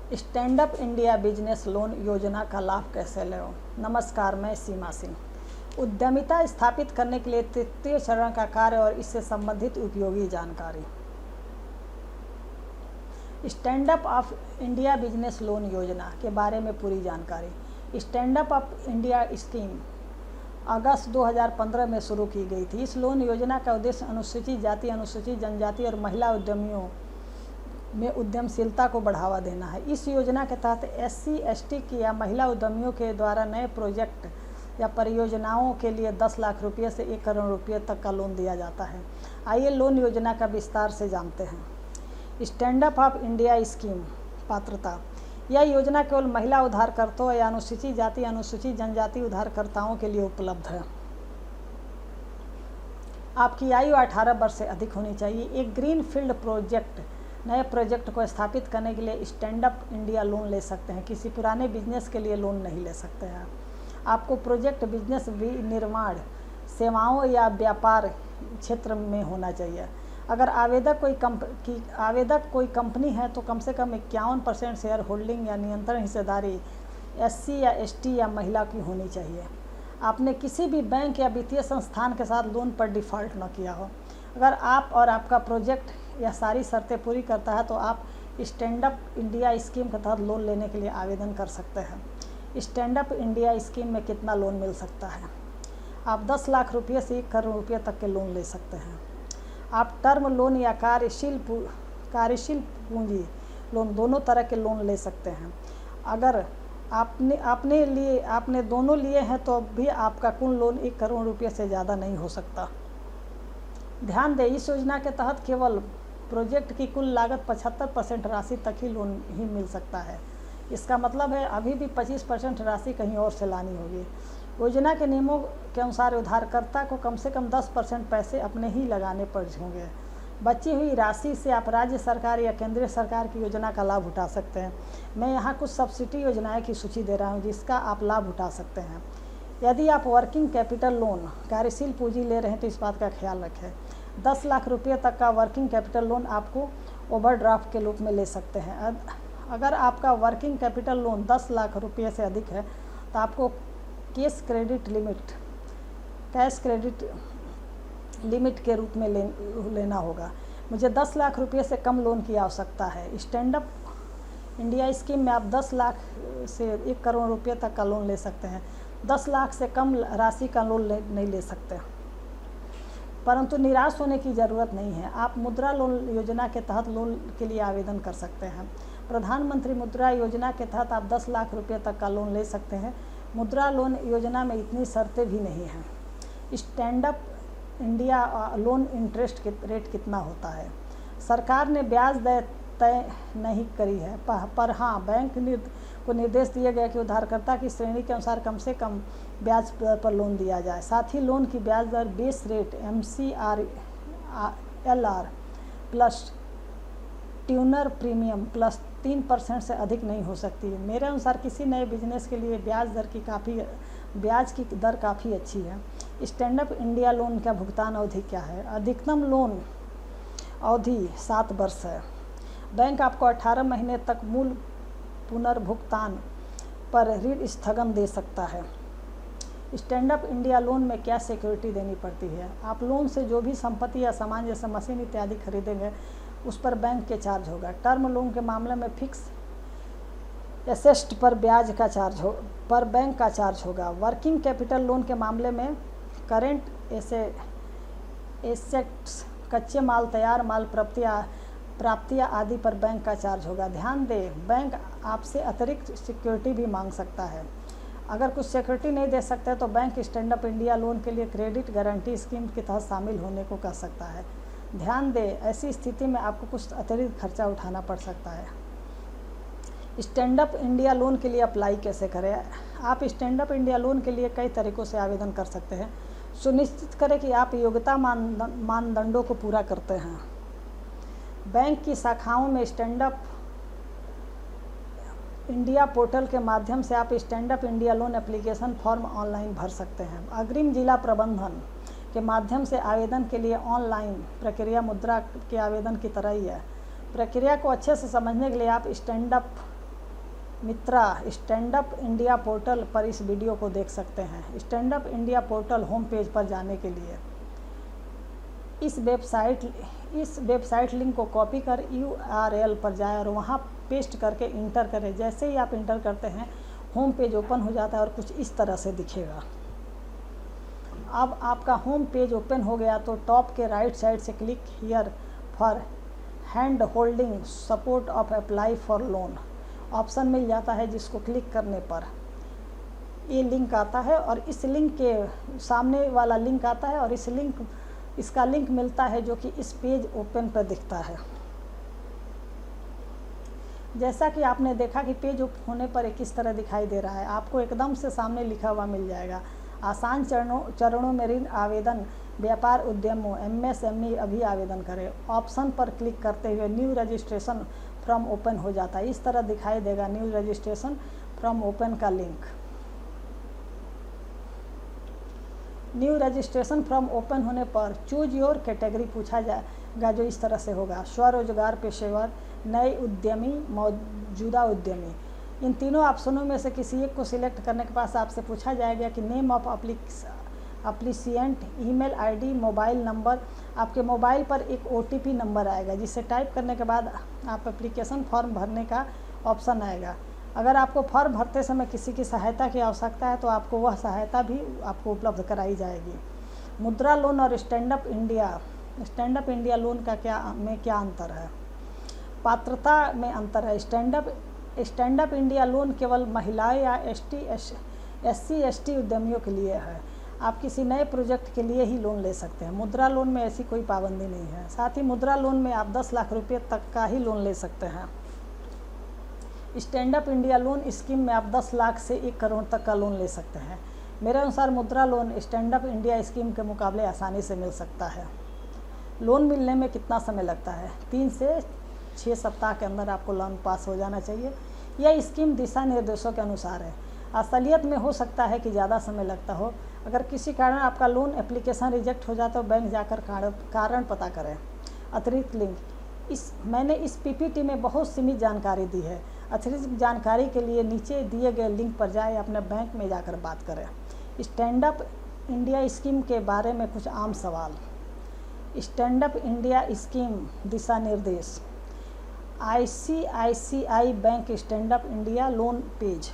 Stand up India business loan योजना का लाभ कैसे लें। नमस्कार, मैं सीमा सिंह। उद्यमिता स्थापित करने के लिए तृतीय चरण का कार्य और इससे संबंधित उपयोगी जानकारी। Stand up of India business loan योजना के बारे में पूरी जानकारी। Stand up of India scheme अगस्त 2015 में शुरू की गई थी। इस लोन योजना का उद्देश्य अनुसूचित जाति, अनुसूचित जनजाति और महिला उद्यमियों में उद्यमशीलता को बढ़ावा देना है। इस योजना के तहत SC, ST की या महिला उद्यमियों के द्वारा नए प्रोजेक्ट या परियोजनाओं के लिए 10 लाख रुपये से 1 करोड़ रुपये तक का लोन दिया जाता है। आइए लोन योजना का विस्तार से जानते हैं। Stand up of India scheme पात्रता। यह योजना केवल महिला उधारकर्ताओं या अनुसूचित जाति, अनुसूचित जनजाति उधारकर्ताओं के लिए उपलब्ध है। आपकी आयु 18 वर्ष से अधिक होनी चाहिए। एक ग्रीन फील्ड प्रोजेक्ट, नए प्रोजेक्ट को स्थापित करने के लिए स्टैंड अप इंडिया लोन ले सकते हैं। किसी पुराने बिजनेस के लिए लोन नहीं ले सकते हैं। आपको प्रोजेक्ट बिजनेस निर्माण, सेवाओं या व्यापार क्षेत्र में होना चाहिए। अगर आवेदक कोई कंपनी है तो कम से कम 51% शेयर होल्डिंग या नियंत्रण हिस्सेदारी SC या ST या महिला की होनी चाहिए। आपने किसी भी बैंक या वित्तीय संस्थान के साथ लोन पर डिफ़ॉल्ट न किया हो। अगर आप और आपका प्रोजेक्ट यह सारी शर्तें पूरी करता है तो आप स्टैंड अप इंडिया स्कीम के तहत लोन लेने के लिए आवेदन कर सकते हैं। स्टैंड अप इंडिया स्कीम में कितना लोन मिल सकता है? आप 10 लाख रुपये से 1 करोड़ रुपये तक के लोन ले सकते हैं। आप टर्म लोन या कार्यशील पूंजी लोन, दोनों तरह के लोन ले सकते हैं। अगर आपने दोनों लिए हैं तो भी आपका कुल लोन 1 करोड़ रुपये से ज़्यादा नहीं हो सकता। ध्यान दें, इस योजना के तहत केवल प्रोजेक्ट की कुल लागत 75% राशि तक ही लोन ही मिल सकता है। इसका मतलब है अभी भी 25% राशि कहीं और से लानी होगी। योजना के नियमों के अनुसार उधारकर्ता को कम से कम 10% पैसे अपने ही लगाने पड़ होंगे। बची हुई राशि से आप राज्य सरकार या केंद्रीय सरकार की योजना का लाभ उठा सकते हैं। मैं यहाँ कुछ सब्सिडी योजनाएं की सूची दे रहा हूँ जिसका आप लाभ उठा सकते हैं। यदि आप वर्किंग कैपिटल लोन, कार्यशील पूंजी ले रहे हैं तो इस बात का ख्याल रखें। 10 लाख रुपये तक का वर्किंग कैपिटल लोन आपको ओवरड्राफ्ट के रूप में ले सकते हैं। अगर आपका वर्किंग कैपिटल लोन 10 लाख रुपये से अधिक है तो आपको कैश क्रेडिट लिमिट के रूप में लेना होगा। मुझे 10 लाख रुपये से कम लोन की आवश्यकता है। स्टैंड अप इंडिया स्कीम में आप 10 लाख से 1 करोड़ रुपये तक का लोन ले सकते हैं। 10 लाख से कम राशि का लोन नहीं ले सकते। परंतु निराश होने की ज़रूरत नहीं है। आप मुद्रा लोन योजना के तहत लोन के लिए आवेदन कर सकते हैं। प्रधानमंत्री मुद्रा योजना के तहत आप 10 लाख रुपये तक का लोन ले सकते हैं। मुद्रा लोन योजना में इतनी शर्तें भी नहीं हैं। Stand up India loan interest rate कितना होता है? सरकार ने ब्याज दर तय नहीं करी है, पर हाँ, बैंक को निर्देश दिया गया कि उधारकर्ता की श्रेणी के अनुसार कम से कम ब्याज पर लोन दिया जाए। साथ ही लोन की ब्याज दर base rate MCLR plus tenure premium plus 3% से अधिक नहीं हो सकती है। मेरे अनुसार किसी नए बिजनेस के लिए ब्याज की दर काफ़ी अच्छी है। स्टैंड अप इंडिया लोन का भुगतान अवधि क्या है? अधिकतम लोन अवधि 7 वर्ष है। बैंक आपको 18 महीने तक मूल पुनर्भुगतान पर ऋण स्थगन दे सकता है। स्टैंड अप इंडिया लोन में क्या सिक्योरिटी देनी पड़ती है? आप लोन से जो भी संपत्ति या सामान जैसे मशीन इत्यादि खरीदेंगे उस पर बैंक के चार्ज होगा। टर्म लोन के मामले में फिक्स एसेट पर बैंक का चार्ज होगा। वर्किंग कैपिटल लोन के मामले में करेंट एसेट्स, कच्चे माल, तैयार माल, प्राप्तियाँ आदि पर बैंक का चार्ज होगा। ध्यान दें, बैंक आपसे अतिरिक्त सिक्योरिटी भी मांग सकता है। अगर कुछ सिक्योरिटी नहीं दे सकते तो bank stand up India loan के लिए क्रेडिट गारंटी स्कीम के तहत शामिल होने को कह सकता है। ध्यान दें, ऐसी स्थिति में आपको कुछ अतिरिक्त खर्चा उठाना पड़ सकता है। स्टैंड अप इंडिया लोन के लिए अप्लाई कैसे करें? आप स्टैंड अप इंडिया लोन के लिए कई तरीक़ों से आवेदन कर सकते हैं। सुनिश्चित करें कि आप योग्यता मानदंडों को पूरा करते हैं। बैंक की शाखाओं में स्टैंड अप इंडिया पोर्टल के माध्यम से आप stand up India loan application form online भर सकते हैं। अग्रिम जिला प्रबंधन के माध्यम से आवेदन के लिए ऑनलाइन प्रक्रिया मुद्रा के आवेदन की तरह ही है। प्रक्रिया को अच्छे से समझने के लिए आप स्टैंड अप मित्रा स्टैंड अप इंडिया पोर्टल पर इस वीडियो को देख सकते हैं। Stand up India portal home page पर जाने के लिए इस वेबसाइट लिंक को कॉपी कर URL पर जाएं और वहां पेस्ट करके इंटर करें। जैसे ही आप इंटर करते हैं होम पेज ओपन हो जाता है और कुछ इस तरह से दिखेगा। अब आपका होम पेज ओपन हो गया तो टॉप के राइट साइड से click here for hand holding support of apply for loan option मिल जाता है, जिसको क्लिक करने पर ये लिंक आता है और इस लिंक के सामने वाला लिंक आता है और इसका लिंक मिलता है जो कि इस पेज ओपन पर दिखता है। जैसा कि आपने देखा कि पेज ओपन होने पर किस तरह दिखाई दे रहा है, आपको एकदम से सामने लिखा हुआ मिल जाएगा, आसान चरणों में ऋण आवेदन व्यापार उद्यमों MSME अभी आवेदन करें। ऑप्शन पर क्लिक करते हुए न्यू रजिस्ट्रेशन फ्रॉम ओपन हो जाता है। इस तरह दिखाई देगा न्यू रजिस्ट्रेशन फ्रॉम ओपन का link. New registration from open होने पर चूज योर कैटेगरी पूछा जाएगा, जो इस तरह से होगा, स्वरोजगार, पेशेवर, नए उद्यमी, मौजूदा उद्यमी। इन तीनों ऑप्शनों में से किसी एक को सिलेक्ट करने के पास आपसे पूछा जाएगा कि name of applicant, email ID, mobile number. आपके मोबाइल पर एक OTP नंबर आएगा, जिसे टाइप करने के बाद आप एप्लीकेशन फॉर्म भरने का ऑप्शन आएगा। अगर आपको फॉर्म भरते समय किसी की सहायता की आवश्यकता है तो आपको वह सहायता भी आपको उपलब्ध कराई जाएगी। मुद्रा लोन और स्टैंड अप इंडिया लोन का क्या अंतर है? पात्रता में अंतर है। स्टैंड अप इंडिया लोन केवल महिलाएं या SC/ST उद्यमियों के लिए है। आप किसी नए प्रोजेक्ट के लिए ही लोन ले सकते हैं। मुद्रा लोन में ऐसी कोई पाबंदी नहीं है। साथ ही मुद्रा लोन में आप 10 लाख रुपये तक का ही लोन ले सकते हैं। Stand up India loan scheme में आप 10 लाख से 1 करोड़ तक का लोन ले सकते हैं। मेरे अनुसार मुद्रा loan stand up India scheme के मुकाबले आसानी से मिल सकता है। लोन मिलने में कितना समय लगता है? 3 से 6 सप्ताह के अंदर आपको लोन पास हो जाना चाहिए। यह स्कीम दिशा निर्देशों के अनुसार है। असलियत में हो सकता है कि ज़्यादा समय लगता हो। अगर किसी कारण आपका लोन एप्लीकेशन रिजेक्ट हो जाए तो बैंक जाकर कारण पता करें। अतिरिक्त लिंक मैंने इस PPT में बहुत सीमित जानकारी दी है। अतिरिक्त जानकारी के लिए नीचे दिए गए लिंक पर जाएं, अपने बैंक में जाकर बात करें। स्टैंड अप इंडिया स्कीम के बारे में कुछ आम सवाल। स्टैंड अप इंडिया स्कीम दिशा निर्देश। ICICI bank stand up India loan page.